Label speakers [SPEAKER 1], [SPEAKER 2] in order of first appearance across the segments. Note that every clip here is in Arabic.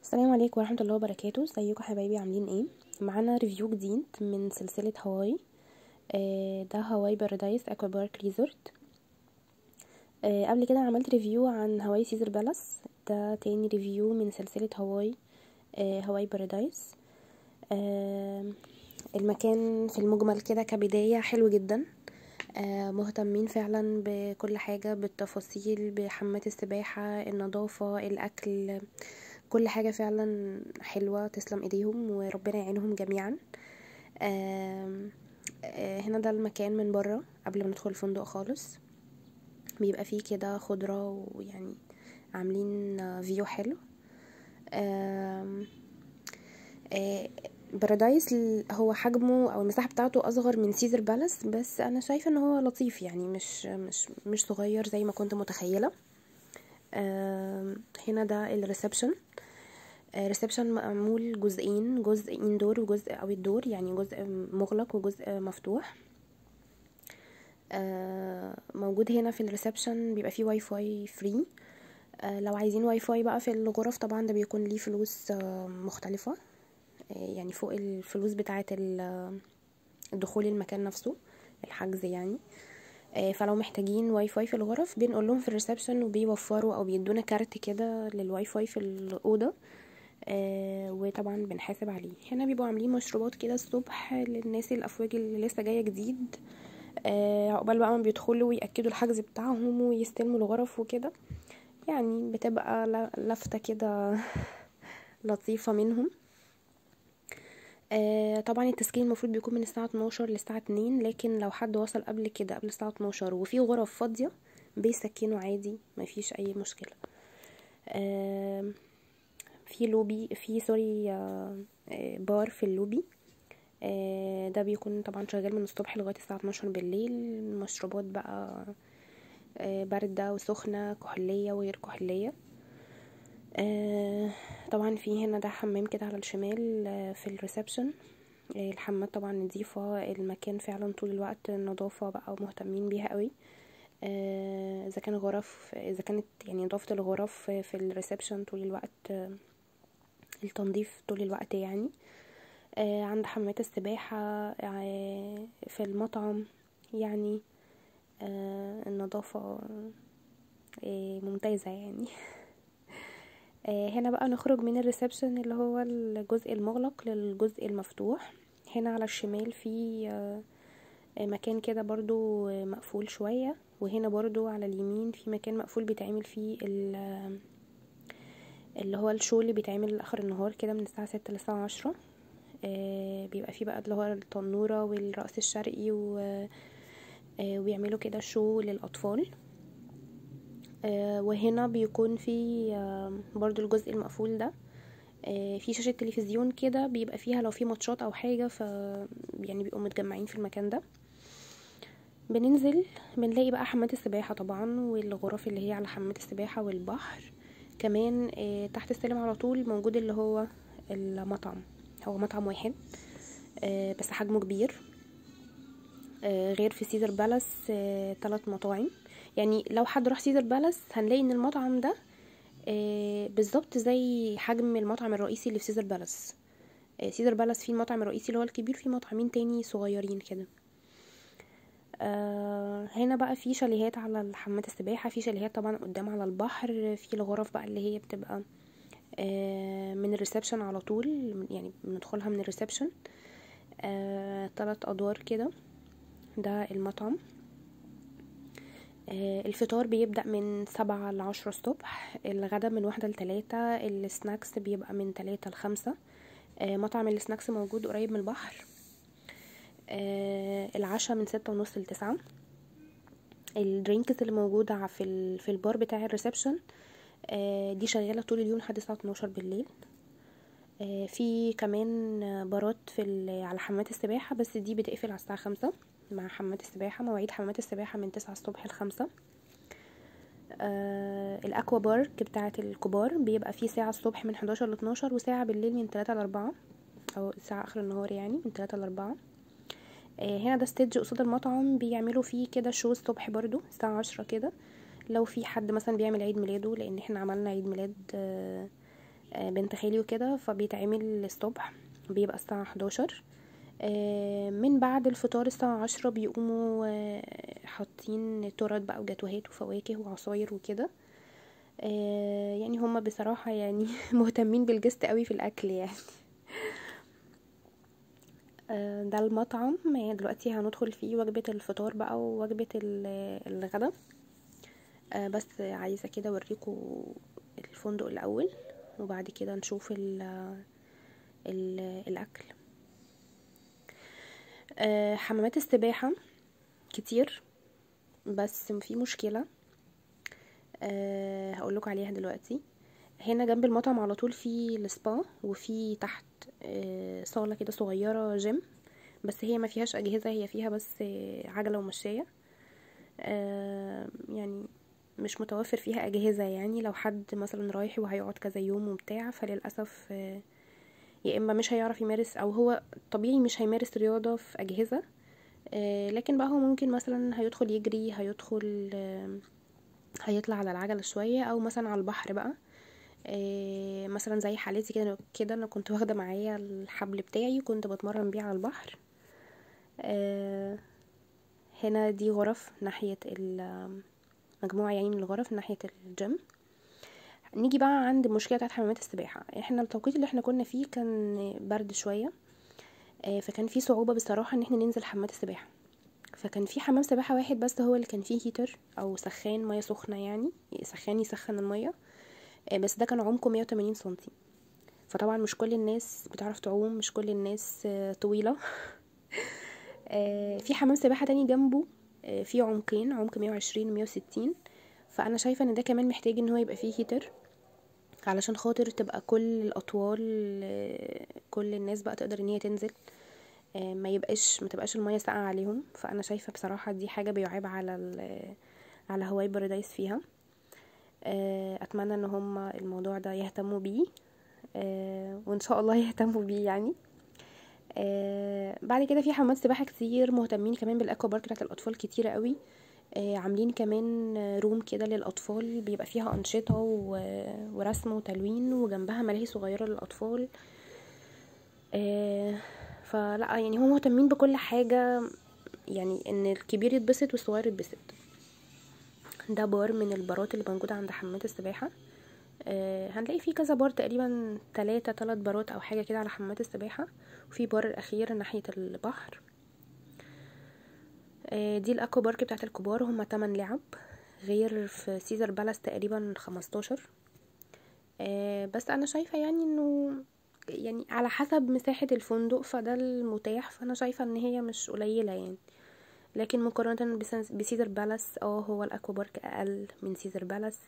[SPEAKER 1] السلام عليكم ورحمة الله وبركاته. ازيكم حبايبي؟ عاملين ايه؟ معانا ريفيو جديد من سلسلة هواي. ده هواي بارادايس اكوا بارك ريزورت. قبل كده عملت ريفيو عن هواي سيزر بالاس، ده تاني ريفيو من سلسلة هواي. هواي بارادايس. المكان في المجمل كده كبداية حلو جدا. مهتمين فعلا بكل حاجة، بالتفاصيل، بحمامات السباحة، النظافة، الأكل، كل حاجة فعلا حلوة. تسلم ايديهم وربنا يعينهم جميعا. آم، هنا ده المكان من بره قبل ما ندخل الفندق خالص، بيبقى فيه كده خضرة ويعني عاملين فيو حلو. آم، آه، بارادايس هو حجمه او المساحة بتاعته اصغر من سيزر بالاس، بس انا شايفة ان هو لطيف، يعني مش صغير زي ما كنت متخيلة. هنا ده الريسبشن. ريسبشن معمول جزئين، جزء اندور وجزء او الدور، يعني جزء مغلق وجزء مفتوح. موجود هنا في الريسبشن بيبقى فيه واي فاي فري. لو عايزين واي فاي بقى في الغرف طبعا ده بيكون ليه فلوس مختلفة، يعني فوق الفلوس بتاعة الدخول المكان نفسه، الحجز يعني. فلو محتاجين واي فاي في الغرف بنقول لهم في الريسبشن وبيوفروا او بيدونا كارت كده للواي فاي في الأوضة. وطبعا بنحاسب عليه. هنا بيبقوا عاملين مشروبات كده الصبح للناس الافواج اللي لسه جايه جديد، عقبال بقى ما بيدخلوا ويأكدوا الحجز بتاعهم ويستلموا الغرف وكده، يعني بتبقى لفتة كده لطيفة منهم. طبعا التسكين المفروض بيكون من الساعة 12 للساعة 2، لكن لو حد وصل قبل كده قبل الساعة 12 وفي غرف فاضية بيسكنوا عادي، مفيش اي مشكلة. في لوبي، في سوري بار في اللوبي. ده بيكون طبعا شغال من الصبح لغاية الساعة 12 بالليل. مشروبات بقى باردة وسخنة، كحولية وغير كحولية. طبعا في هنا ده حمام كده على الشمال في الريسبشن. الحمام طبعا نظيفة، المكان فعلا طول الوقت نظافة بقى ومهتمين بيها قوي. اذا كان غرف، اذا كانت يعني نظافة الغرف في الريسبشن طول الوقت، التنظيف طول الوقت يعني. عند حمامات السباحة، في المطعم يعني. النظافة ممتازة يعني. هنا بقى نخرج من الريسبشن اللي هو الجزء المغلق للجزء المفتوح. هنا على الشمال في مكان كده برضو مقفول شوية، وهنا برضو على اليمين في مكان مقفول بيتعمل فيه اللي هو الشو اللي بيتعمل آخر النهار كده من الساعة 6 للساعة 10. بيبقى فيه بقى اللي هو التنورة والرقص الشرقي وبيعملوا كده شو للأطفال. وهنا بيكون في برضو الجزء المقفول ده في شاشة تلفزيون كده بيبقى فيها لو في ماتشات او حاجة، يعني بيبقوا متجمعين في المكان ده. بننزل بنلاقي بقى حمامات السباحة طبعا، والغرف اللي هي على حمامات السباحة والبحر كمان. تحت السلم على طول موجود اللي هو المطعم. هو مطعم واحد بس حجمه كبير، غير في سيزر بالاس 3 مطاعم. يعني لو حد راح سيزر بالاس هنلاقي ان المطعم ده بالظبط زي حجم المطعم الرئيسي اللي في سيزر بالاس. سيزر بالاس فيه المطعم الرئيسي اللي هو الكبير، فيه مطعمين تاني صغيرين كده. هنا بقى في شاليهات على حمامات السباحة، في شاليهات طبعا قدام على البحر، في الغرف بقى اللي هي بتبقى من الريسبشن على طول، يعني بندخلها من الريسبشن. 3 أدوار كده. ده المطعم. الفطار بيبدأ من 7 ل10 الصبح، الغدا من 1 ل3، السناكس بيبقى من 3 ل5. مطعم السناكس موجود قريب من البحر. العشاء من 6:30 ل9. الدرينكس اللي موجودة في البار بتاع الريسبشن دي شغالة طول اليوم لحد الساعة 12 بالليل. في كمان بارات على حمامات السباحة، بس دي بتقفل على الساعة 5. مع حمامات السباحة، مواعيد حمامات السباحة من 9 الصبح ل5. الاكوا بارك بتاعة الكبار بيبقى فيه ساعة الصبح من 11 ل12، وساعة بالليل من 3 ل4، او ساعة اخر النهار يعني من 3 ل4. هنا ده ستيدج قصاد المطعم بيعملوا فيه كده شو الصبح برضو الساعة 10 كده. لو في حد مثلا بيعمل عيد ميلاده، لان احنا عملنا عيد ميلاد بنت خالي وكده، فبيتعمل الصبح، بيبقى الساعة 11. من بعد الفطار الساعة 10 بيقوموا حاطين تورت بقى وجاتوهات وفواكه وعصاير وكده. يعني هما بصراحة يعني مهتمين بالجست قوي في الأكل يعني. ده المطعم. دلوقتي هندخل فيه وجبة الفطار بقى ووجبة الغدا. بس عايزة كده اوريكم الفندق الأول، وبعد كده نشوف الأكل. حمامات السباحة كتير، بس في مشكلة هقولك عليها دلوقتي. هنا جنب المطعم على طول في السبا، وفي تحت صالة كده صغيرة جيم، بس هي ما فيهاش أجهزة، هي فيها بس عجلة ومشاية. يعني مش متوفر فيها أجهزة، يعني لو حد مثلا رايح وهيقعد كذا يوم وبتاع، فللأسف يا إما مش هيعرف يمارس، أو هو طبيعي مش هيمارس رياضة في أجهزة. لكن بقى هو ممكن مثلا هيدخل يجري، هيدخل هيطلع على العجلة شوية، أو مثلا على البحر بقى. مثلا زي حالتي كده انا كنت واخده معايا الحبل بتاعي، كنت بتمرن بيه على البحر. هنا دي غرف ناحيه مجموعه يعني من الغرف ناحيه الجيم. نيجي بقى عند المشكله بتاعت حمامات السباحه. احنا التوقيت اللي احنا كنا فيه كان برد شويه، فكان في صعوبه بصراحه ان احنا ننزل حمامات السباحه. فكان في حمام سباحه واحد بس هو اللي كان فيه هيتر او سخان ميه سخنه، يعني سخان يسخن الميه. بس ده كان عمقه 180 سنتي. فطبعا مش كل الناس بتعرف تعوم، مش كل الناس طويلة. في حمام سباحة تاني جنبه في عمقين، عمق 120 و 160. فأنا شايفة ان ده كمان محتاج ان هو يبقى فيه هيتر، علشان خاطر تبقى كل الأطوال كل الناس بقى تقدر ان هي تنزل، ما تبقاش المية ساقعة عليهم. فأنا شايفة بصراحة دي حاجة بيعيب على هواي بارادايس فيها. أتمنى ان هم الموضوع ده يهتموا بيه، وان شاء الله يهتموا بيه يعني. بعد كده في حمامات سباحة كتير مهتمين كمان بالاكوا بارك بتاعت الاطفال كتيرة قوي. عاملين كمان روم كده للاطفال، بيبقى فيها انشطة ورسم وتلوين، وجنبها ملاهي صغيرة للاطفال. فلا يعني هم مهتمين بكل حاجة، يعني ان الكبير يتبسط والصغير يتبسط. ده بار من البارات اللي موجودة عند حمامات السباحة. هنلاقي فيه كذا بار، تقريبا 3 بارات او حاجة كده على حمامات السباحة، وفي بار الاخير ناحية البحر. دي الاكوا بارك بتاعت الكبار، هما 8 لعب، غير في سيزر بالاس تقريبا 15. بس انا شايفة يعني انه يعني على حسب مساحة الفندق فده المتاح، فانا شايفة ان هي مش قليلة يعني. لكن مقارنة بسيزر بالاس هو الاكوا بارك اقل من سيزر بالاس.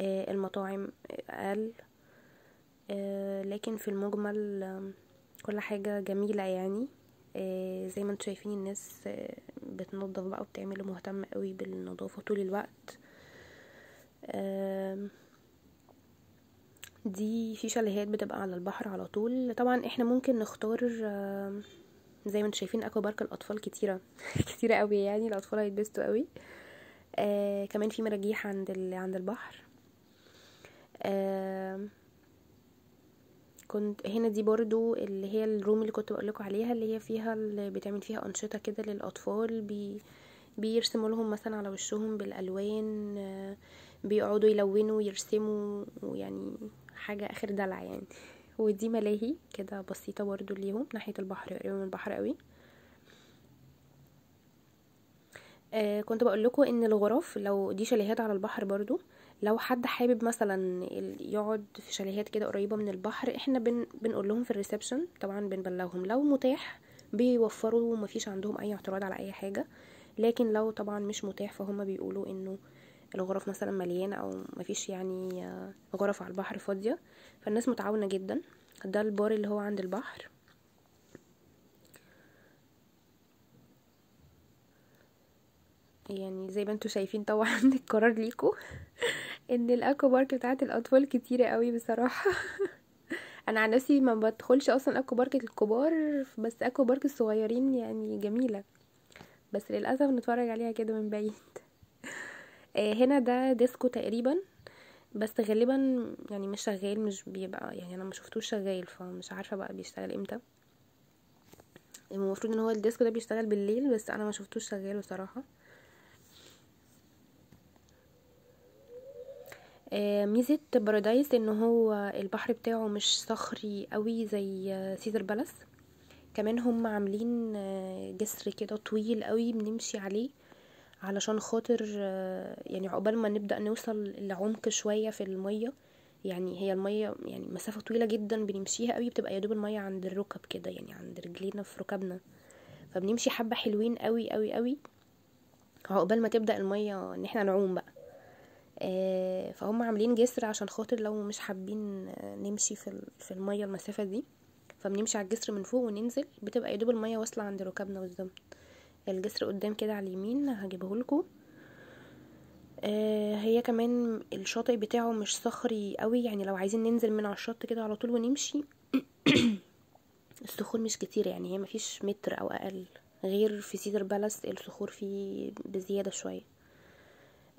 [SPEAKER 1] المطاعم اقل. لكن في المجمل كل حاجة جميلة يعني. زي ما انتم شايفين الناس بتنظف بقى وبتعمل، مهتمة قوي بالنظافة طول الوقت. دي في شاليهات بتبقى على البحر على طول. طبعا احنا ممكن نختار زي ما انتم شايفين اكوا بارك الاطفال كتيرة كتيرة قوي، يعني الاطفال هيتبسطوا قوي. كمان في مراجيح عند البحر. كنت هنا دي برضو اللي هي الروم اللي كنت بقولكوا عليها، اللي هي فيها اللي بتعمل فيها أنشطة كده للأطفال. بيرسموا لهم مثلا على وشهم بالألوان، بيقعدوا يلونوا ويرسموا، ويعني حاجة آخر دلع يعني. ودي ملاهي كده بسيطة برضو ليهم ناحية البحر، قريبة من البحر قوي. كنت بقول لكم ان الغرف لو دي شاليهات على البحر برضو، لو حد حابب مثلا يقعد في شاليهات كده قريبة من البحر، احنا بنقول لهم في الريسبشن، طبعا بنبلغهم لو متاح بيوفروا، ومفيش عندهم اي اعتراض على اي حاجة. لكن لو طبعا مش متاح فهم بيقولوا انه الغرف مثلا مليانة، او مفيش يعني غرف على البحر فاضية. فالناس متعاونة جدا. ده البار اللي هو عند البحر. يعني زي ما انتوا شايفين طبعا القرار ليكوا ان الاكوا بارك بتاعت الاطفال كتيرة قوي بصراحة. انا عن نفسي ما بدخلش اصلا اكوا بارك الكبار، بس اكوا بارك الصغيرين يعني جميلة، بس للاسف نتفرج عليها كده من بعيد. هنا ده ديسكو تقريبا. بس غالبا يعني مش شغال، مش بيبقى يعني انا ما شفتوش شغال، فمش عارفه بقى بيشتغل امتى. المفروض ان هو الديسك ده بيشتغل بالليل، بس انا ما شفتوش شغال بصراحه. ميزه بارادايس ان هو البحر بتاعه مش صخري قوي زي سيزر بالاس. كمان هم عاملين جسر كده طويل قوي بنمشي عليه، علشان خاطر يعني عقبال ما نبدأ نوصل لعمق شوية في المية. يعني هي المية يعني مسافة طويلة جدا بنمشيها قوي، بتبقى يدوب المية عند الركب كده، يعني عند رجلينا في ركبنا. فبنمشي حبة حلوين قوي قوي قوي عقبال ما تبدأ المية ان احنا نعوم بقى. فهم عاملين جسر عشان خاطر لو مش حابين نمشي في المية المسافة دي، فبنمشي على الجسر من فوق وننزل، بتبقى يدوب المية واصلة عند ركبنا بالظبط. الجسر قدام كده على اليمين، هجيبهولكوا. هي كمان الشاطئ بتاعه مش صخري قوي، يعني لو عايزين ننزل من على الشط كده على طول ونمشي الصخور مش كتير، يعني هي مفيش متر او اقل، غير في سيدر بالاس الصخور فيه بزيادة شوية.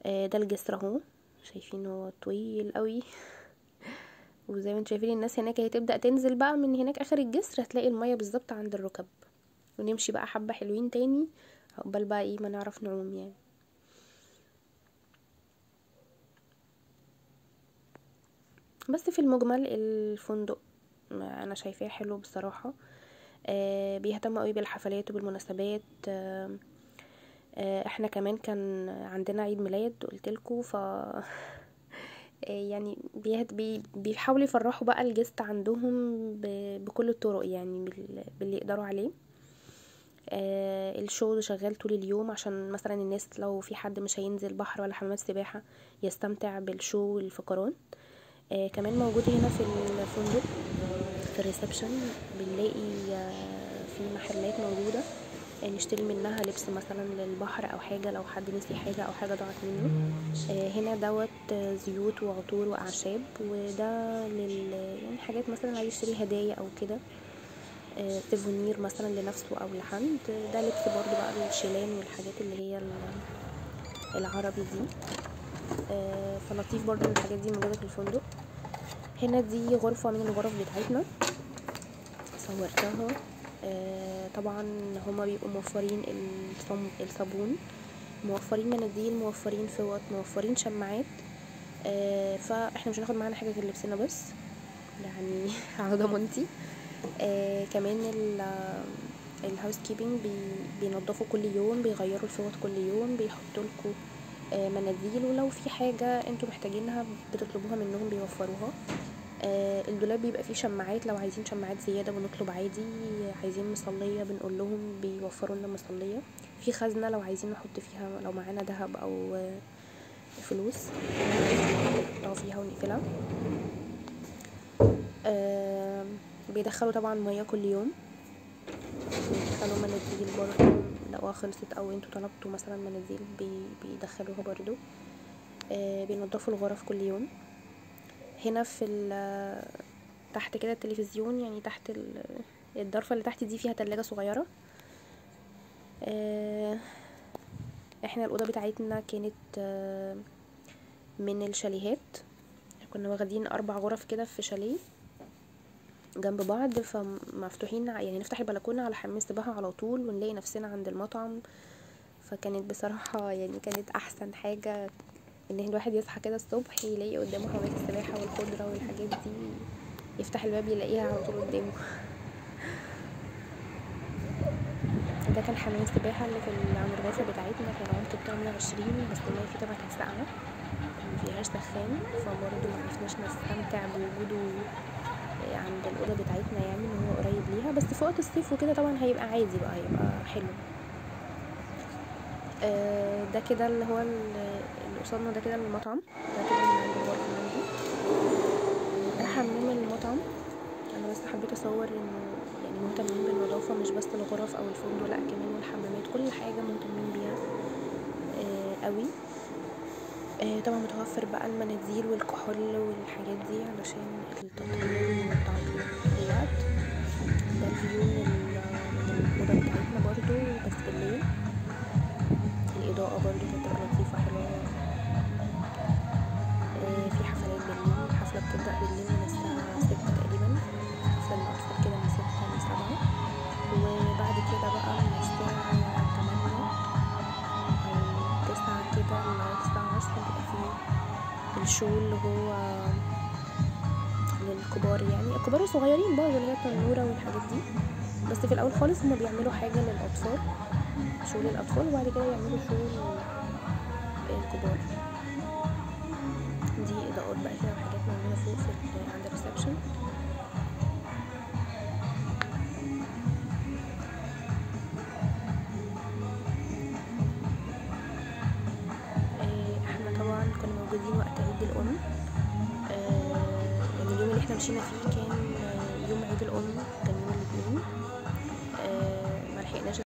[SPEAKER 1] ده الجسر اهو، شايفين هو طويل قوي وزي ما انتم شايفين الناس هناك هي تبدأ تنزل بقى من هناك اخر الجسر، هتلاقي المية بالظبط عند الركب، ونمشي بقى حبة حلوين تاني عقبال بقى ايه ما نعرف نعوم يعني. بس في المجمل الفندق انا شايفاه حلو بصراحة. بيهتم قوي بالحفلات وبالمناسبات. احنا كمان كان عندنا عيد ميلاد قلتلكوا، ف يعني بيحاولوا يفرحوا بقى الجست عندهم بكل الطرق، يعني باللي يقدروا عليه. الشو شغال طول اليوم عشان مثلا الناس لو في حد مش هينزل بحر ولا حمامات سباحة يستمتع بالشو والفقرات. كمان موجود هنا في الفندق في الريسبشن بنلاقي في محلات موجودة نشتري منها لبس مثلا للبحر او حاجة، لو حد نسي حاجة او حاجة ضاعت منه. هنا دوت زيوت وعطور واعشاب، وده يعني حاجات مثلا عايز يشتري هدايا او كده، سيفونير مثلا لنفسه او لحد. ده لبس برضو بقى الشيلان والحاجات اللي هي العربي دي. فلطيف برضو ان الحاجات دي موجودة في الفندق. هنا دي غرفة من الغرف بتاعتنا صورتها. طبعا هما بيبقوا موفرين الصابون، موفرين مناديل، موفرين فوط، موفرين شماعات. فاحنا مش هناخد معانا حاجة غير لبسنا بس، يعني على ضمانتي. كمان الهاوس كيبنج بينضفوا كل يوم، بيغيروا الفوط كل يوم، بيحطوا لكم مناديل، ولو في حاجة انتوا محتاجينها بتطلبوها منهم بيوفروها. الدولاب بيبقى فيه شماعات، لو عايزين شماعات زيادة بنطلب عادي، عايزين مصلية بنقول لهم بيوفروا لنا مصلية. في خزنة لو عايزين نحط فيها لو معانا دهب او فلوس نحطها فيها ونقفلها. بيدخلوا طبعا مياه كل يوم، بيدخلوا مناديل برضو لو خلصت او انتوا طلبتوا مثلا مناديل بيدخلوها برضو. بينضفوا الغرف كل يوم. هنا في تحت كده التلفزيون، يعني تحت الضرفة اللي تحت دي فيها تلاجة صغيرة. احنا الأوضة بتاعتنا كانت من الشاليهات، كنا واخدين 4 غرف كده في شاليه جنب بعض، فمفتوحين يعني نفتح البلكونة على حمام السباحة على طول ونلاقي نفسنا عند المطعم. فكانت بصراحة يعني كانت احسن حاجة ان الواحد يصحى كده الصبح يلاقي قدامه حمامات السباحة والخضرة والحاجات دي، يفتح الباب يلاقيها على طول قدامه. ده كان حمام السباحة اللي عند الغرفة بتاعتنا، كان العمق بتاعه 120، بس المية فيه طبعا كانت ساقعة مفيهاش سخان، فبرضه معرفناش نستمتع بوجوده عند الأوضة بتاعتنا، يعني ان هو قريب ليها. بس في وقت الصيف وكده طبعا هيبقى عادي بقى، هيبقى حلو. ده كده اللي هو اللي قصادنا، ده كده المطعم، ده كده من عند الغرفة عندي. ده حمام المطعم. انا بس حبيت اصور انه يعني مهتمين بالنظافة، مش بس الغرف او الفندق، لا كمان والحمامات، كل حاجة مهتمين بيها قوي. طبعا متوفر بقى المناديل والكحول والحاجات دي علشان التطهير والتعقيم الوقت. ده الفيو من الأوضة بتاعتنا برضو، بس بالليل الإضاءة برضو كانت لطيفة حلوة. في حفلات شو اللي هو للكبار، يعني الكبار الصغيرين برضه، اللي هي التنورة والحاجات دي. بس في الاول خالص هما بيعملوا حاجة للاطفال، شو للاطفال، وبعد كده يعملوا شو للكبار. دي اضاءات بقى كده وحاجات موجودة فوق عند الريسبشن. احنا طبعا كنا موجودين وقت عيد الام. يعني اليوم اللي احنا مشينا فيه كان يوم عيد الام، كان يوم الاثنين. ملحقناش.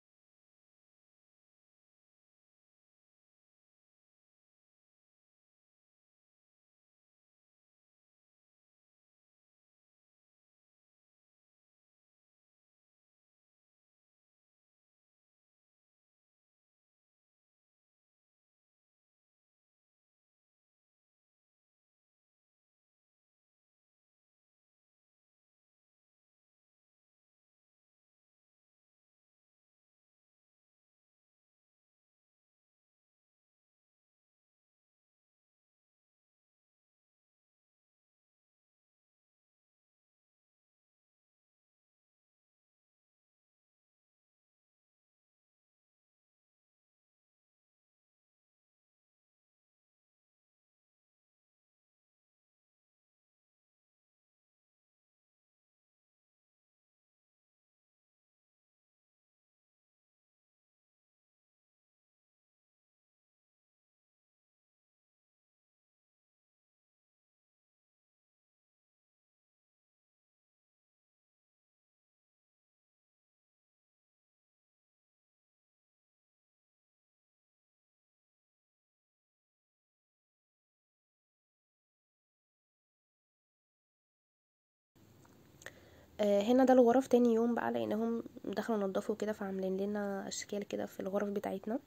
[SPEAKER 1] هنا ده الغرف تاني يوم بقى، لانهم دخلوا نضفوا كده، فعاملين لنا اشكال كده في الغرف بتاعتنا.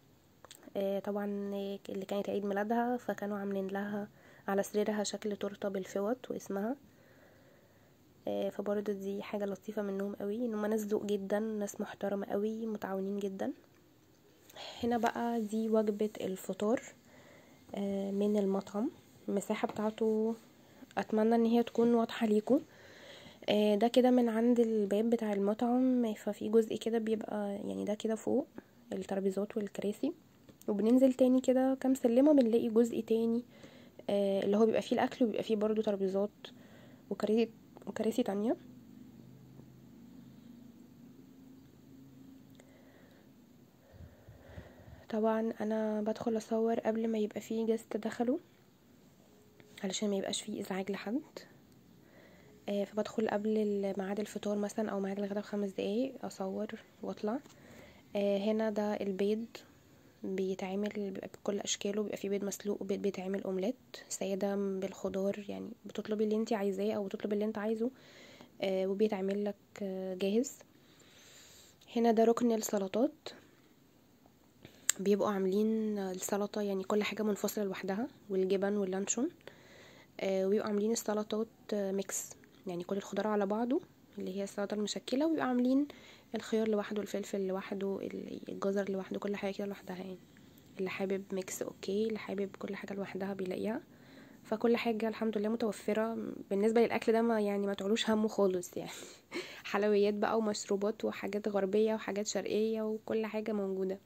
[SPEAKER 1] طبعا اللي كانت عيد ميلادها، فكانوا عاملين لها على سريرها شكل تورته بالفوط واسمها. فبرضه دي حاجه لطيفه منهم قوي، ان هم ناس ذوق جدا، ناس محترمه قوي، متعاونين جدا. هنا بقى دي وجبه الفطار من المطعم. المساحه بتاعته اتمنى ان هي تكون واضحه ليكم. ده كده من عند الباب بتاع المطعم، ففي جزء كده بيبقى يعني ده كده فوق الترابيزات والكراسي، وبننزل تاني كده كام سلمة بنلاقي جزء تاني اللي هو بيبقى فيه الاكل، وبيبقى فيه برضو ترابيزات وكراسي تانية. طبعا انا بدخل اصور قبل ما يبقى فيه جست دخلوا، علشان ما يبقاش فيه ازعاج لحد. فبدخل قبل ميعاد الفطار مثلا او ميعاد الغدا ب5 دقايق اصور واطلع. هنا ده البيض بيتعمل، بيبقى بكل اشكاله، بيبقى فيه بيض مسلوق وبيض بيتعمل اومليت ساده بالخضار، يعني بتطلبي اللي انت عايزاه او بتطلبي اللي انت عايزه وبيتعمل لك جاهز. هنا ده ركن السلطات، بيبقوا عاملين السلطه يعني كل حاجه منفصله لوحدها، والجبن واللانشون. وبيبقوا عاملين السلطات ميكس، يعني كل الخضار على بعضه اللي هي السلطه المشكله، وبيبقوا عاملين الخيار لوحده، الفلفل لوحده، الجزر لوحده، كل حاجه كده لوحدها يعني. اللي حابب ميكس اوكي، اللي حابب كل حاجه لوحدها بيلاقيها. فكل حاجه الحمد لله متوفره بالنسبه للاكل ده، ما يعني ما تعلوش همه خالص يعني. حلويات بقى ومشروبات وحاجات غربيه وحاجات شرقيه وكل حاجه موجوده.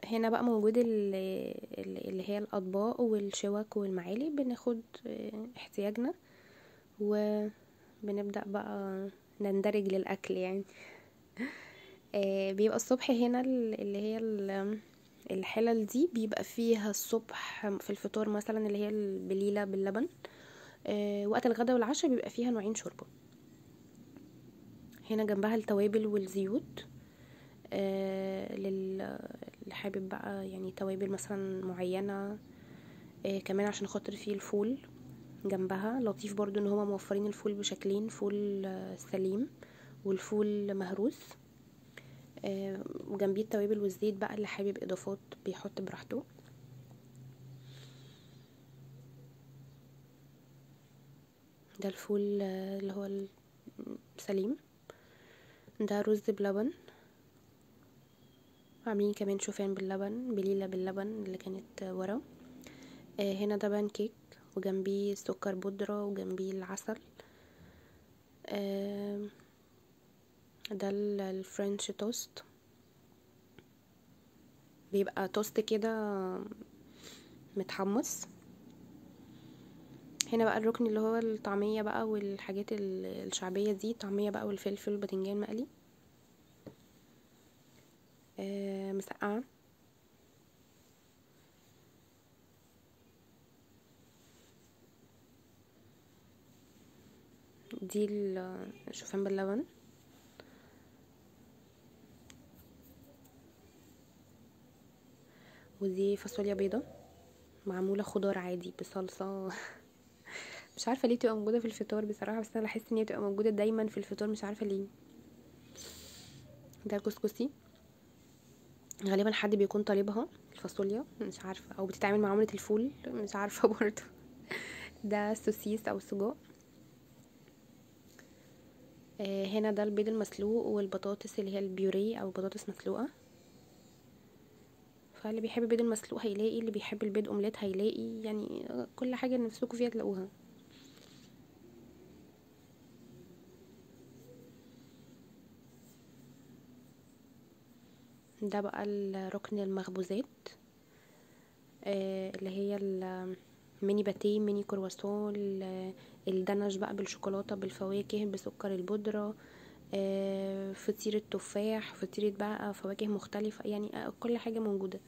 [SPEAKER 1] هنا بقى موجود اللي هي الاطباق والشوك والمعالي، بناخد احتياجنا وبنبدأ بقى نندرج للأكل يعني. بيبقى الصبح هنا اللي هي الحلل دي بيبقى فيها الصبح في الفطار مثلا اللي هي البليلة باللبن. وقت الغدا والعشاء بيبقى فيها نوعين شوربة. هنا جنبها التوابل والزيوت، اللي حابب بقى يعني توابل مثلا معينة. كمان عشان خاطر فيه الفول جنبها لطيف برضو، ان هما موفرين الفول بشكلين، فول سليم والفول مهروس. جنبيه التوابل والزيت بقى، اللي حابب اضافات بيحط براحته. ده الفول اللي هو السليم. ده رز بلبن، عاملين كمان شوفان باللبن، بليلة باللبن اللي كانت ورا. هنا ده بان كيك وجنبيه سكر بودرة وجنبيه العسل. ده الفرنش توست، بيبقى توست كده متحمص. هنا بقى الركن اللي هو الطعمية بقى والحاجات الشعبية دي، الطعمية بقى والفلفل والباذنجان مقلي. مسقعة. دي الشوفان باللبن. ودي فاصوليا بيضة معمولة خضار عادي بصلصة. مش عارفة ليه تبقى موجودة في الفطار بصراحة، بس انا بحس ان هي تبقى موجودة دايما في الفطار، مش عارفة ليه. ده الكسكسي، غالبا حد بيكون طالبها الفاصوليا، مش عارفة، او بتتعمل مع عملة الفول، مش عارفة برضه. ده السوسيس او السجق. هنا ده البيض المسلوق والبطاطس اللي هي البيوريه او بطاطس مسلوقة. فاللي بيحب البيض المسلوق هيلاقي، اللي بيحب البيض اومليت هيلاقي، يعني كل حاجة اللي نفسكوا فيها تلاقوها. ده بقى ركن المخبوزات، اللي هي الميني باتيه، ميني كرواسون، الدنش بقى بالشوكولاتة بالفواكه بسكر البودرة، فطيرة تفاح، فطيرة بقى فواكه مختلفة، يعني كل حاجة موجودة.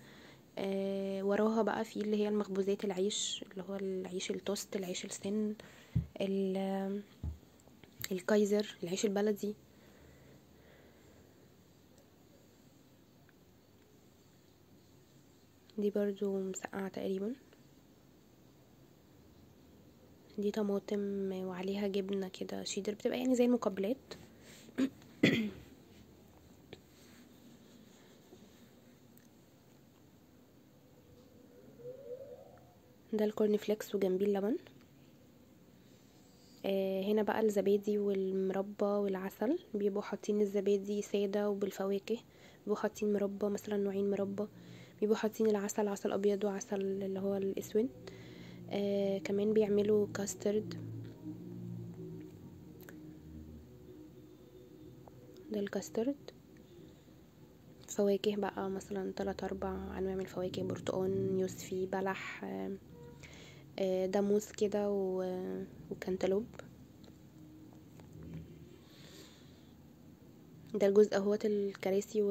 [SPEAKER 1] وراها بقى في اللي هي المخبوزات، العيش اللي هو العيش التوست، العيش السن، الكايزر، العيش البلدي. دي برضو مسقعة تقريبا. دي طماطم وعليها جبنة كده شيدر، بتبقى يعني زي المقبلات. ده الكورن فليكس وجنبيه اللبن. هنا بقى الزبادي والمربى والعسل، بيبقوا حاطين الزبادي سادة وبالفواكه، بيبقوا حاطين مربى مثلا نوعين مربى، بيبقوا حاطين العسل عسل ابيض وعسل اللي هو الاسود. كمان بيعملوا كاسترد. ده الكاسترد. فواكه بقى مثلا 3 4 انواع من الفواكه، برتقان، يوسفي، بلح، ده موز كده وكانتالوب. ده الجزء اهوت الكراسي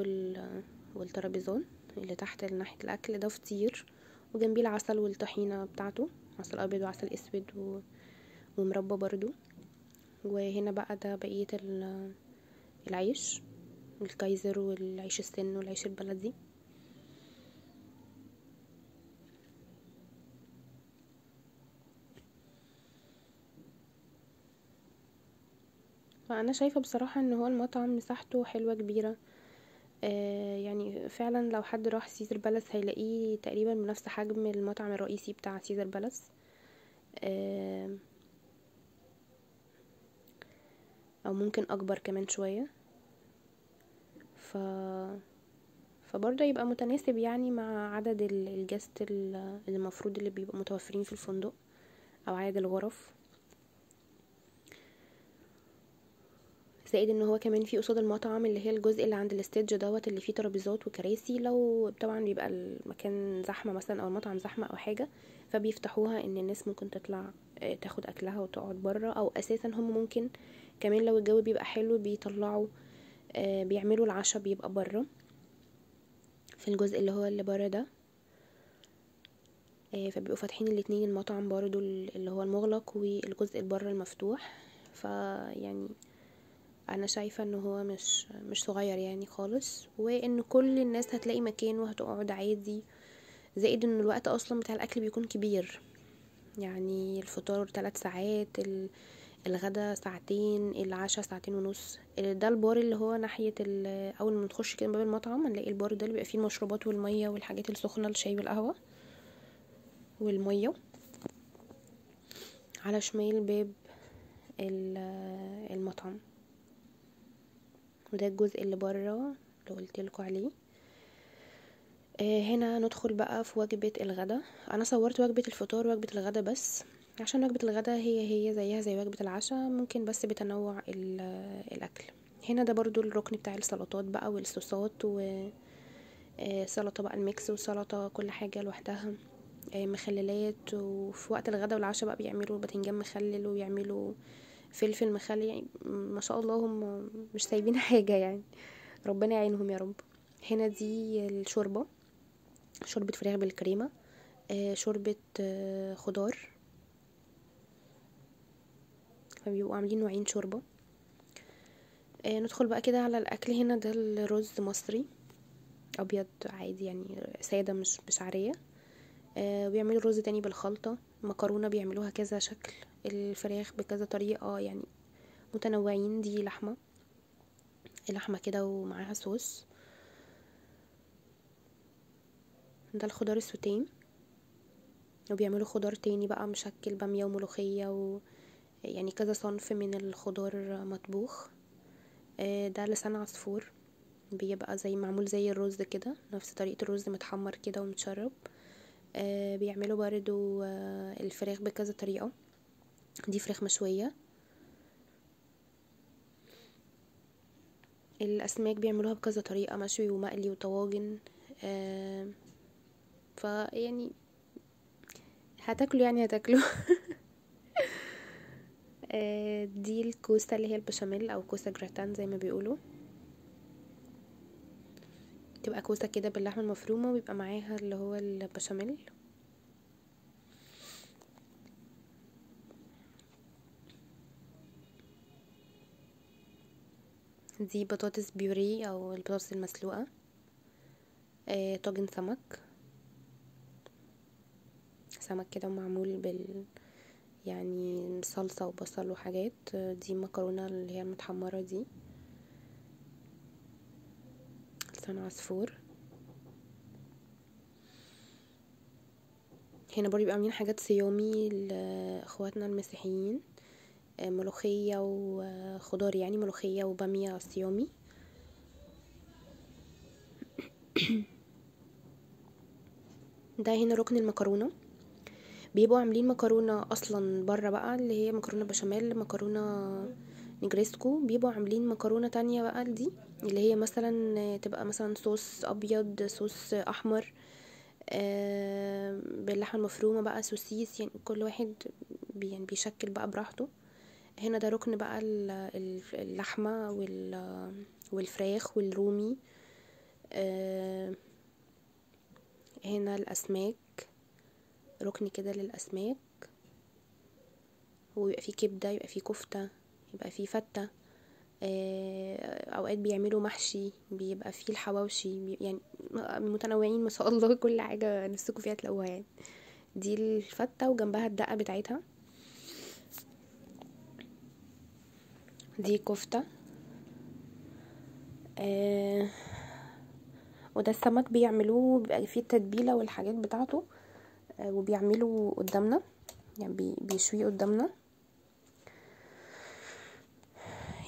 [SPEAKER 1] والترابيزات اللي تحت ناحية الاكل، ده فطير وجنبيه العسل والطحينة بتاعته، عسل ابيض وعسل اسود ومربى برضو. وهنا بقى ده بقية العيش، الكايزر والعيش السن والعيش البلدي. فانا شايفة بصراحة ان هو المطعم مساحته حلوة كبيرة. يعني فعلا لو حد راح سيزر بالاس هيلاقيه تقريبا بنفس حجم المطعم الرئيسي بتاع سيزر بالاس. آه او ممكن اكبر كمان شوية. ف فبرضه يبقى متناسب يعني مع عدد الجست اللي المفروض اللي بيبقوا متوفرين في الفندق، او عدد الغرف. زائد ان هو كمان في قصاد المطعم اللي هي الجزء اللي عند الاستيدج دوت اللي فيه ترابيزات وكراسي، لو طبعا بيبقى المكان زحمة مثلا او المطعم زحمة او حاجة، فبيفتحوها ان الناس ممكن تطلع تاخد اكلها وتقعد برا، او اساسا هم ممكن كمان لو الجو بيبقى حلو بيطلعوا بيعملوا العشاء بيبقى برا في الجزء اللي هو اللي برا ده. فبيبقوا فاتحين الاتنين، المطعم برضو اللي هو المغلق والجزء اللي برا المفتوح. فيعني انا شايفة ان هو مش صغير يعني خالص، وان كل الناس هتلاقي مكان وهتقعد عادي. زائد ان الوقت اصلا بتاع الاكل بيكون كبير، يعني الفطار 3 ساعات، الغدا ساعتين، العشاء ساعتين ونص. ده البار اللي هو ناحية اول ما نخش كده من باب المطعم هنلاقي البار ده اللي بيبقى فيه المشروبات والمية والحاجات السخنة، الشاي والقهوة والمية. على شمال باب المطعم. وده الجزء اللي بره اللي قلتلكوا عليه. هنا ندخل بقى في وجبة الغدا. انا صورت وجبة الفطار ووجبة الغدا بس، عشان وجبة الغدا هي زيها زي وجبة العشاء، ممكن بس بتنوع الاكل. هنا ده برضو الركن بتاع السلطات بقى والصوصات، و سلطة بقى الميكس وسلطة كل حاجة لوحدها، مخللات. وفي وقت الغدا والعشاء بقى بيعملوا باذنجان مخلل ويعملوا فلفل مخلل، يعني ما شاء الله هم مش سايبين حاجة يعني، ربنا يعينهم يا رب. هنا دي الشوربة، شوربة فراخ بالكريمة، شوربة خضار، فبيبقوا عاملين نوعين شوربة. ندخل بقى كده على الأكل. هنا ده الرز مصري أبيض عادي يعني، سادة مش بشعرية. بيعملوا رز تاني بالخلطة، مكرونة بيعملوها كذا شكل، الفراخ بكذا طريقة يعني، متنوعين. دي لحمة كده ومعاها صوص. ده الخضار السوتيه، وبيعملوا خضار تاني بقى مشكل، بامية وملوخية يعني كذا صنف من الخضار مطبوخ. ده لسان عصفور، بيبقى زي معمول زي الرز كده، نفس طريقة الرز، متحمر كده ومتشرب. بيعملوا برضو الفراخ بكذا طريقة، دي فراخ مشوية. الأسماك بيعملوها بكذا طريقة، مشوي ومقلي وطواجن. فيعني هتاكلوا يعني هتاكلوا. دي الكوسة اللي هي البشاميل او كوسة جراتان زي ما بيقولوا، تبقى كوسة كده باللحمة المفرومة ويبقى معاها اللي هو البشاميل. دي بطاطس بيوري او البطاطس المسلوقة. طاجن سمك كده معمول يعني صلصة وبصل وحاجات. دي مكرونة اللي هي المتحمرة دي، لسان عصفور. هنا برضه بيبقى عاملين حاجات صيامي لاخواتنا المسيحيين، ملوخية وخضار، يعني ملوخية وبامية صيامي. ده هنا ركن المكرونة، بيبقوا عاملين مكرونة اصلا بره بقى، اللي هي مكرونة بشاميل، مكرونة نجريسكو. بيبقوا عاملين مكرونة تانية بقى دي، اللي هي مثلا تبقى مثلا صوص ابيض، صوص احمر، باللحمة المفرومة بقى، سوسيس، يعني كل واحد يعني بيشكل بقى براحته. هنا ده ركن بقى اللحمة والفراخ والرومي. هنا الاسماك، ركن كده للاسماك، ويبقى فيه كبدة، يبقى فيه كفتة، يبقى فيه فتة. اوقات بيعملوا محشي، بيبقى فيه الحواوشي، يعني متنوعين ما شاء الله. كل حاجة نفسكم فيها تلاقوها يعني. دي الفتة وجنبها الدقة بتاعتها. دي كفتة. وده السمك بيعملوه، بيبقى فيه التتبيلة والحاجات بتاعته، وبيعملوا قدامنا، يعني بيشويه قدامنا.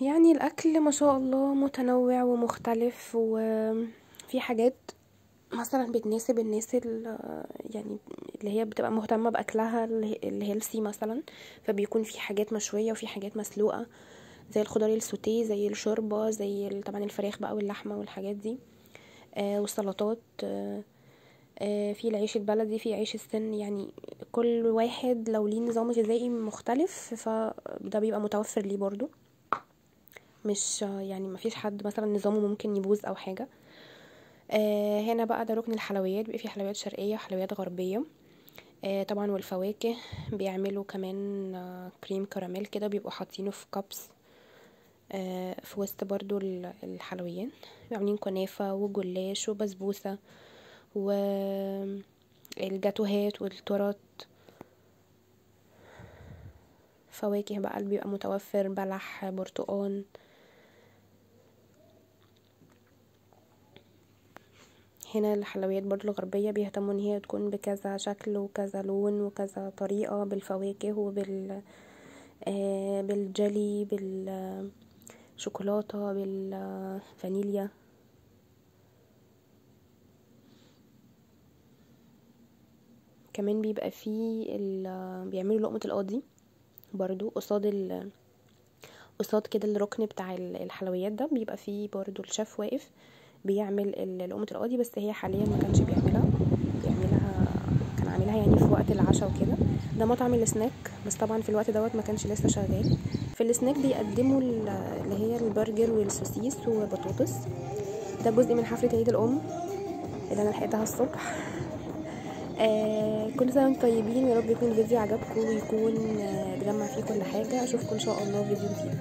[SPEAKER 1] يعني الاكل ما شاء الله متنوع ومختلف، وفي حاجات مثلا بتناسب الناس يعني اللي هي بتبقى مهتمة باكلها الهيلثي مثلا، فبيكون في حاجات مشوية وفي حاجات مسلوقة، زي الخضار السوتيه، زي الشوربة، زي طبعا الفراخ بقى واللحمة والحاجات دي. والسلطات. في العيش البلدي، في عيش السن، يعني كل واحد لو ليه نظام غذائي مختلف فده بيبقى متوفر ليه برضو. مش يعني ما فيش حد مثلا نظامه ممكن يبوظ او حاجة. هنا بقى ده ركن الحلويات، بيبقى فيه حلويات شرقية وحلويات غربية. طبعا والفواكه، بيعملوا كمان كريم كراميل كده، بيبقوا حاطينه في كابس في وسط برضو الحلويات. عاملين كنافة وجلاش وبسبوسة والجاتوهات والتورت. فواكه بقى اللي بيبقى متوفر، بلح، برتقان. هنا الحلويات برضو الغربية بيهتموا ان هي تكون بكذا شكل وكذا لون وكذا طريقة، بالفواكه بالجلي، بالشوكولاتة، بالفانيليا. كمان بيبقى فيه بيعملوا لقمة القاضي برضو قصاد كده الركن بتاع الحلويات ده، بيبقى فيه برضو الشيف واقف بيعمل لقمة القاضي، بس هي حاليا ما كانش بيعملها، كان عاملها يعني في وقت العشاء وكده. ده مطعم السناك، بس طبعا في الوقت دوت ما كانش لسه شغال. في السناك بيقدموا اللي هي البرجر والسوسيس وبطاطس. ده جزء من حفلة عيد الأم اللي انا لحقتها الصبح. كل سنه وانتم طيبين، يا رب يكون الفيديو عجبكم ويكون بجمع فيه كل حاجه. اشوفكم ان شاء الله في فيديو جديد.